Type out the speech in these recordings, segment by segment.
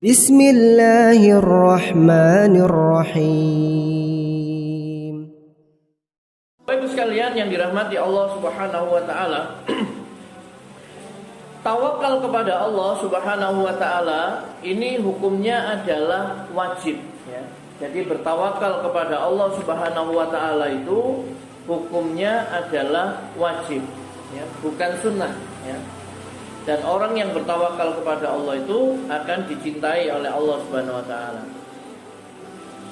Bismillahirrahmanirrahim. Bapak Ibu sekalian yang dirahmati Allah Subhanahu wa taala, tawakal kepada Allah Subhanahu wa taala ini hukumnya adalah wajib ya. Jadi bertawakal kepada Allah Subhanahu wa taala itu hukumnya adalah wajib ya, bukan sunnah ya. Dan orang yang bertawakal kepada Allah itu akan dicintai oleh Allah Subhanahu wa taala.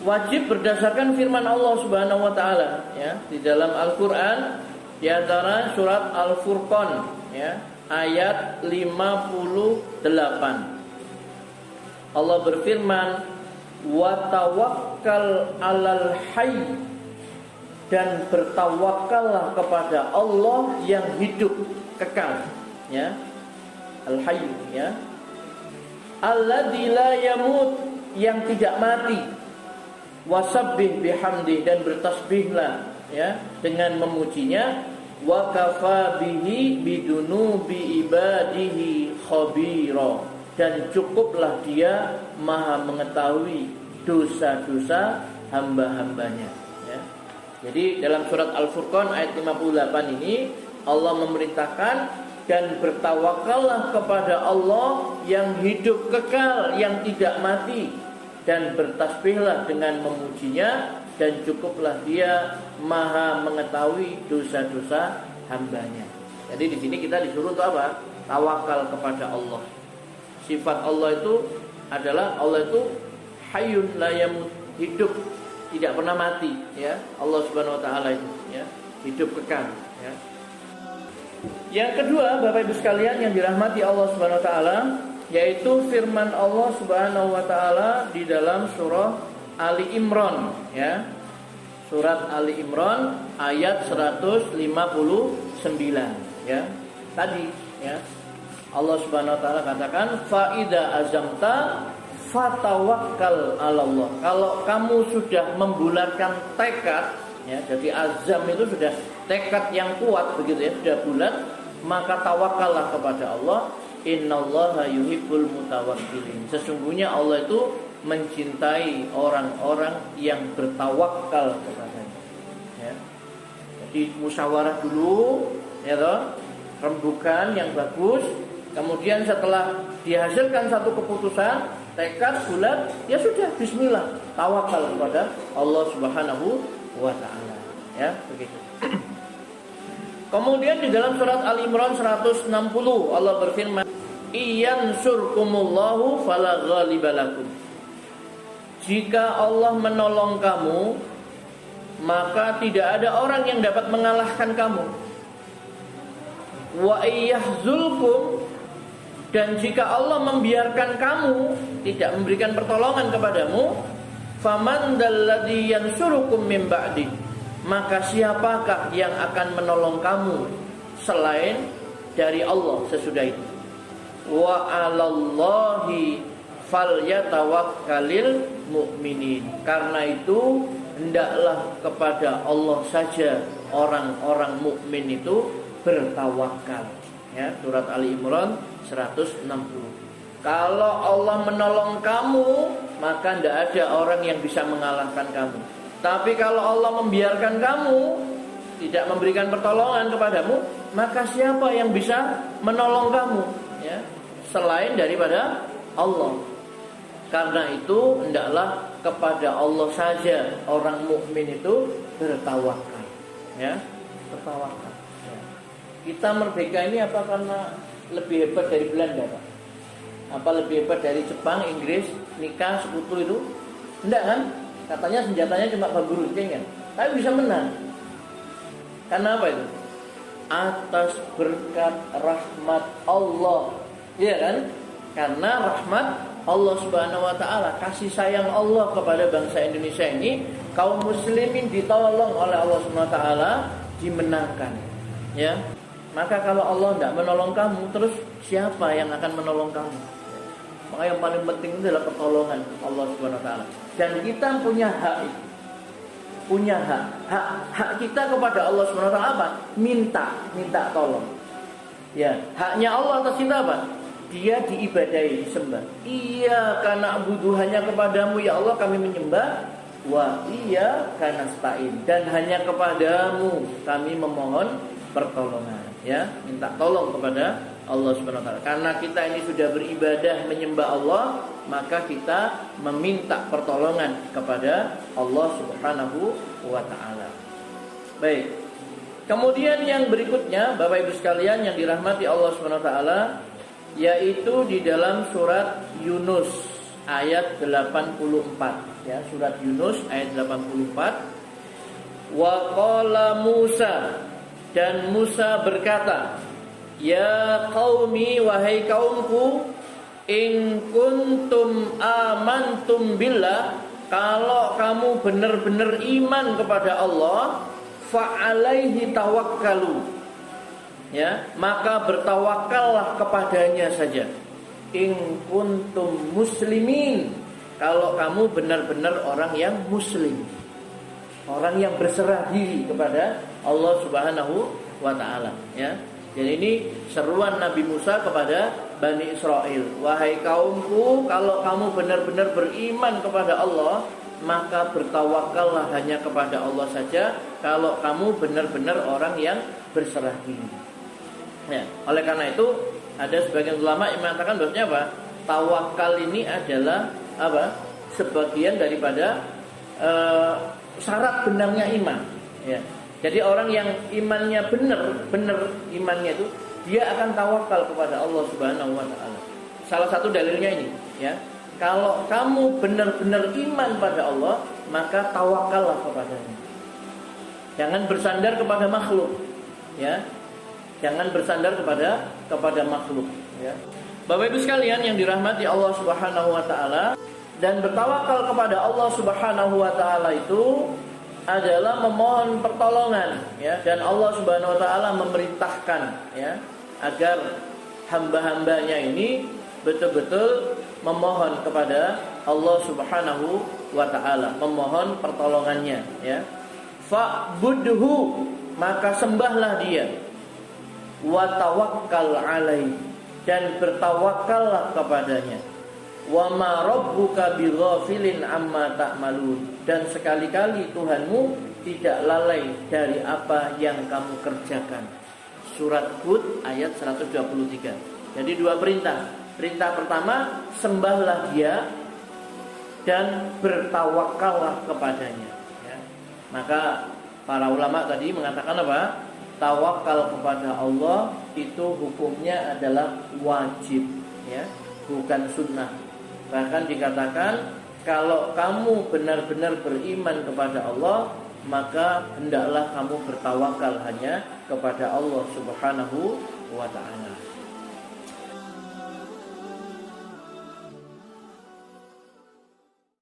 Wajib berdasarkan firman Allah Subhanahu wa taala ya, di dalam Al-Qur'an di antara surat Al-Furqan ya, ayat 58. Allah berfirman, "Wa tawakkal 'alal hayy," dan bertawakallah kepada Allah yang hidup kekal ya. Al-Hayy ya. Alladzi la yamut, yang tidak mati. Wasabbih bihamdi, dan bertasbihlah ya dengan memujinya. Wa kafa bihi bidunubi ibadihi khabira, dan cukuplah dia maha mengetahui dosa-dosa hamba-hambanya ya. Jadi dalam surat Al-Furqan ayat 58 ini Allah memerintahkan, dan bertawakallah kepada Allah yang hidup kekal, yang tidak mati, dan bertasbihlah dengan memujinya, dan cukuplah dia maha mengetahui dosa-dosa hambanya. Jadi di sini kita disuruh untuk apa? Tawakal kepada Allah. Sifat Allah itu adalah Allah itu hayyun la yamut, hidup tidak pernah mati ya. Allah Subhanahu wa taala itu ya, hidup kekal ya. Yang kedua, Bapak Ibu sekalian yang dirahmati Allah Subhanahu wa taala, yaitu firman Allah Subhanahu wa taala di dalam surah Ali Imran ya. Surat Ali Imran ayat 159 ya. Tadi ya. Allah Subhanahu wa taala katakan, "Fa idza azamta fatawakkal 'alallah." Kalau kamu sudah membulatkan tekad ya, jadi azam itu sudah tekad yang kuat begitu ya, sudah bulat, maka tawakallah kepada Allah. Innallaha yuhibbul mutawakkilin. Sesungguhnya Allah itu mencintai orang-orang yang bertawakal kepadanya. Ya. Jadi musyawarah dulu, ya toh, rembukan yang bagus. Kemudian setelah dihasilkan satu keputusan, tekad bulat, ya sudah, bismillah, tawakal kepada Allah Subhanahu wa taala. Ya, begitu. Kemudian di dalam surat Al Imran 160 Allah berfirman, "Iyansurkumullahu fala ghaliba lakum." Jika Allah menolong kamu, maka tidak ada orang yang dapat mengalahkan kamu. Wa iyahzulkum, dan jika Allah membiarkan kamu, tidak memberikan pertolongan kepadamu, faman dalladzi yansurukum min ba'di, maka siapakah yang akan menolong kamu selain dari Allah sesudah itu. Wa 'alallahi falyatawakkalul mu'minin. Karena itu hendaklah kepada Allah saja orang-orang mukmin itu bertawakal. Ya, surat Ali Imran 160. Kalau Allah menolong kamu, maka tidak ada orang yang bisa mengalahkan kamu. Tapi kalau Allah membiarkan kamu, tidak memberikan pertolongan kepadamu, maka siapa yang bisa menolong kamu ya, selain daripada Allah. Karena itu hendaklah kepada Allah saja orang mukmin itu bertawakal ya, bertawakal ya. Kita merdeka ini apa karena lebih hebat dari Belanda, Pak? Apa lebih hebat dari Jepang, Inggris, nikah, sekutu itu? Enggak kan? Katanya senjatanya cuma bambu runcing kan, tapi bisa menang. Karena apa itu? Atas berkat rahmat Allah, iya kan? Karena rahmat Allah Subhanahu wa taala, kasih sayang Allah kepada bangsa Indonesia ini, kaum muslimin ditolong oleh Allah Subhanahu wa taala, dimenangkan. Ya. Maka kalau Allah tidak menolong kamu, terus siapa yang akan menolong kamu? Maka yang paling penting itu adalah pertolongan Allah Subhanahu wa taala. Dan kita punya hak itu. Punya hak. Hak kita kepada Allah Subhanahu wa taala apa? Minta tolong. Ya, haknya Allah atas kita apa? dia diibadahi, disembah. Iyyaka na'budu, hanya kepadamu ya Allah kami menyembah. Wa iyyaka nasta'in, dan hanya kepadamu kami memohon pertolongan. Ya, minta tolong kepada Allah Subhanahu wa taala. Karena kita ini sudah beribadah menyembah Allah, maka kita meminta pertolongan kepada Allah Subhanahu wa taala. Baik. Kemudian yang berikutnya, Bapak Ibu sekalian yang dirahmati Allah Subhanahu wa taala, yaitu di dalam surat Yunus ayat 84, ya, surat Yunus ayat 84. Wa qala Musa, dan Musa berkata, ya qaumi, wahai kaumku, in kuntum amantum billah, kalau kamu benar-benar iman kepada Allah, fa alaihi tawakkalu, ya, maka bertawakallah kepadanya saja. In kuntum muslimin, kalau kamu benar-benar orang yang muslim, orang yang berserah diri kepada Allah Subhanahu wa taala, ya. Jadi ini seruan Nabi Musa kepada Bani Israel. Wahai kaumku, kalau kamu benar-benar beriman kepada Allah, maka bertawakallah hanya kepada Allah saja. Kalau kamu benar-benar orang yang berserah diri. Ya, oleh karena itu ada sebagian ulama yang mengatakan bahwasanya apa? Tawakal ini adalah apa? Sebagian daripada syarat benarnya iman. Ya. Jadi orang yang imannya benar imannya itu, dia akan tawakal kepada Allah Subhanahu wa taala. Salah satu dalilnya ini, ya. Kalau kamu benar-benar iman pada Allah, maka tawakallah kepadanya. Jangan bersandar kepada makhluk, ya. Jangan bersandar kepada makhluk, ya. Bapak Ibu sekalian yang dirahmati Allah Subhanahu wa taala, dan bertawakal kepada Allah Subhanahu wa taala itu adalah memohon pertolongan, ya, dan Allah Subhanahu wa taala memerintahkan, ya, agar hamba-hambanya ini betul-betul memohon kepada Allah Subhanahu wa taala, memohon pertolongannya, ya. Fa'budhu, maka sembahlah dia. Wa tawakkal alaihi, dan bertawakallah kepadanya. Wa ma rabbuka bighafilin amma ta'malun, dan sekali-kali Tuhanmu tidak lalai dari apa yang kamu kerjakan. Surat Hud ayat 123. Jadi dua perintah. Perintah pertama, sembahlah dia dan bertawakallah kepadanya, ya. Maka para ulama tadi mengatakan apa? Tawakal kepada Allah itu hukumnya adalah wajib, ya, bukan sunnah. Bahkan dikatakan kalau kamu benar-benar beriman kepada Allah, maka hendaklah kamu bertawakal hanya kepada Allah Subhanahu wa ta'ala.